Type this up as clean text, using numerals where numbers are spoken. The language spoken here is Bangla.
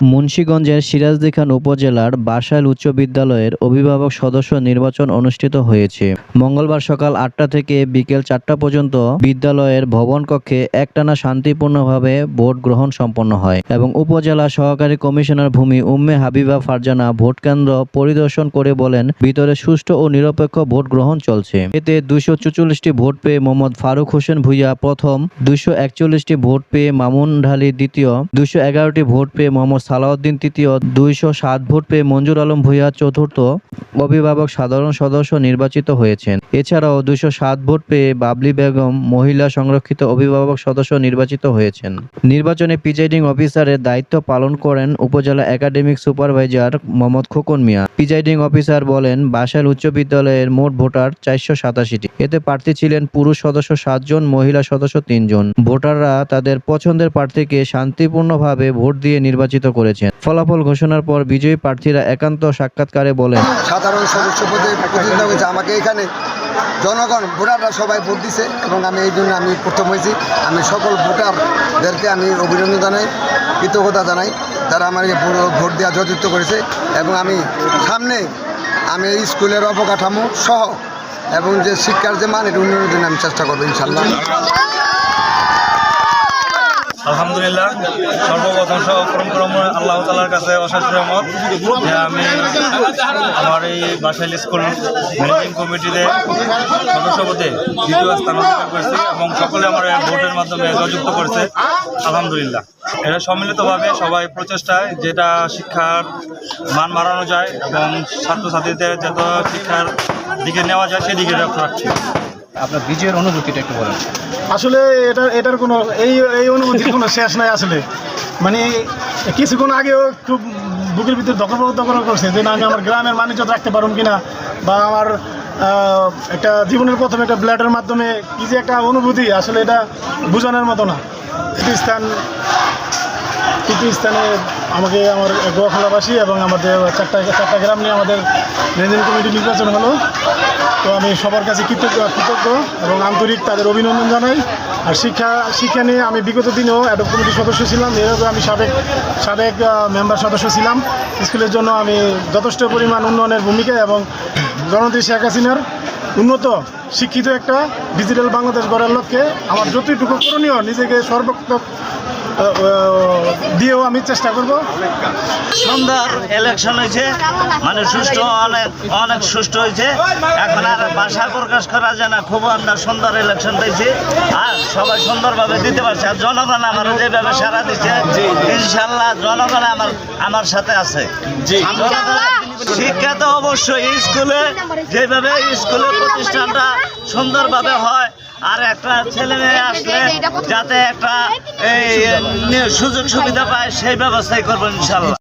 মুন্সিগঞ্জের সিরাজদি খান উপজেলার বাসাইল উচ্চ বিদ্যালয়ের অভিভাবক সদস্য নির্বাচন অনুষ্ঠিত হয়েছে। মঙ্গলবার সকাল ৮টা থেকে বিকেল ৪টা পর্যন্ত বিদ্যালয়ের ভবন কক্ষে একটানা শান্তিপূর্ণভাবে ভোট গ্রহণ সম্পন্ন হয় এবং উপজেলা সহকারী কমিশনার ভূমি উম্মে হাবিবা ফারজানা ভোট কেন্দ্র পরিদর্শন করে বলেন, ভিতরে সুষ্ঠু ও নিরপেক্ষ ভোট গ্রহণ চলছে। এতে ২৪৪টি ভোট পেয়ে মোহাম্মদ ফারুক হোসেন ভূঁইয়া প্রথম, ২৪১টি ভোট পেয়ে মামুন ঢালি দ্বিতীয়, ২১১টি ভোট পেয়ে মোহাম্মদ সালাউদ্দিন তৃতীয়, ২০৭ ভোট পেয়ে মঞ্জুর আলম ভূঁইয়া চতুর্থ অভিভাবক সাধারণ সদস্য নির্বাচিত হয়েছেন। এছাড়াও ২০৭ ভোট পেয়ে বাবলি বেগম মহিলা সংরক্ষিত অভিভাবক সদস্য নির্বাচিত হয়েছেন। নির্বাচনে প্রিজাইডিং অফিসারের দায়িত্ব পালন করেন উপজেলা একাডেমিক সুপারভাইজার মোহাম্মদ খোকন মিয়া। প্রিজাইডিং অফিসার বলেন, বাসাইল উচ্চ বিদ্যালয়ের মোট ভোটার ৪৮৭টি। এতে প্রার্থী ছিলেন পুরুষ সদস্য ৭ জন, মহিলা সদস্য ৩ জন। ভোটাররা তাদের পছন্দের প্রার্থীকে শান্তিপূর্ণভাবে ভোট দিয়ে নির্বাচিত করেছেন। ফলাফল ঘোষণার পর বিজয়ী প্রার্থীরা একান্ত সাক্ষাৎকারে বলেন, সাধারণ সদস্য পদে প্রতিদ্বন্দ্বিতা হয়েছে। আমাকে এখানে জনগণ ভোটাররা সবাই ভোট দিছে এবং আমি এই জন্য আমি প্রথম হয়েছি। আমি সকল ভোটারদেরকে আমি অভিনন্দন জানাই, কৃতজ্ঞতা জানাই, যারা আমাকে ভোট দেওয়া যথাযথ করেছে। এবং আমি সামনে এই স্কুলের অবকাঠামো সহ এবং যে শিক্ষার যে মান এটা উন্নয়নের জন্য আমি চেষ্টা করবো ইনশাল্লাহ। আলহামদুলিল্লাহ, সর্বপ্রথম আল্লাহ তাআলার কাছে অশেষ রহমত যে আমি আমার এই বাসাইল স্কুল ম্যানেজিং কমিটিতে সদস্য পদে দ্বিতীয় স্থান অধিকার করেছি এবং সকলে আমার ভোটের মাধ্যমে জয়যুক্ত করেছে। আলহামদুলিল্লাহ, এটা সম্মিলিতভাবে সবাই প্রচেষ্টায় যেটা শিক্ষার মান বাড়ানো যায় এবং ছাত্রছাত্রীদের যত শিক্ষার দিকে নেওয়া যায় সেদিকে লক্ষ্য রাখছি। আপনার বিজয়ের অনুভূতিটা একটু বলেন। আসলে এটার কোনো এই অনুভূতির কোনো শেষ নাই। আসলে মানে কিছুক্ষণ আগেও খুব বুকের ভিতরে দখল করছে যে না, আমি আমার গ্রামের মানিজ্য রাখতে পারব কিনা, বা আমার একটা জীবনের প্রথমে একটা ব্লাডের মাধ্যমে কি যে একটা অনুভূতি, আসলে এটা বোঝানোর মতো না। তৃতীয় স্থানে আমাকে আমার গোয়াখলাবাসী এবং আমাদের চারটা গ্রাম নিয়ে আমাদের ম্যানেজিং কমিটি নির্বাচন হলো। তো আমি সবার কাছে কৃতজ্ঞ এবং আন্তরিক তাদের অভিনন্দন জানাই। আর শিক্ষা নিয়ে আমি বিগত দিনেও অ্যাডপ কমিটির সদস্য ছিলাম, এর আগে আমি সাবেক মেম্বার সদস্য ছিলাম। স্কুলের জন্য আমি যথেষ্ট পরিমাণ উন্নয়নের ভূমিকা এবং জননেত্রী শেখ হাসিনার উন্নত শিক্ষিত একটা ডিজিটাল বাংলাদেশ গড়ার লক্ষ্যে আমার যতটুকু করণীয় নিজেকে সর্বাত্মক দিয়েও আমি চেষ্টা করব। সুন্দর ইলেকশন হয়েছে, মানে সুষ্ঠু অনেক সুষ্ঠু হয়েছে। এখন আর ভাষা প্রকাশ করা যায় না, খুব আমরা সুন্দর ইলেকশন পেয়েছি আর সবাই সুন্দরভাবে দিতে পারছে। আর জনগণ আমার যেভাবে সারা দিচ্ছে, ইনশাল্লাহ জনগণ আমার সাথে আছে। শিক্ষা তো অবশ্যই স্কুলে যেভাবে স্কুলের প্রতিষ্ঠানটা সুন্দরভাবে হয়, আর একটা ছেলে মেয়ে আসলে যাতে একটা সুযোগ সুবিধা পায় সেই ব্যবস্থাই করবো ইনশাল্লাহ।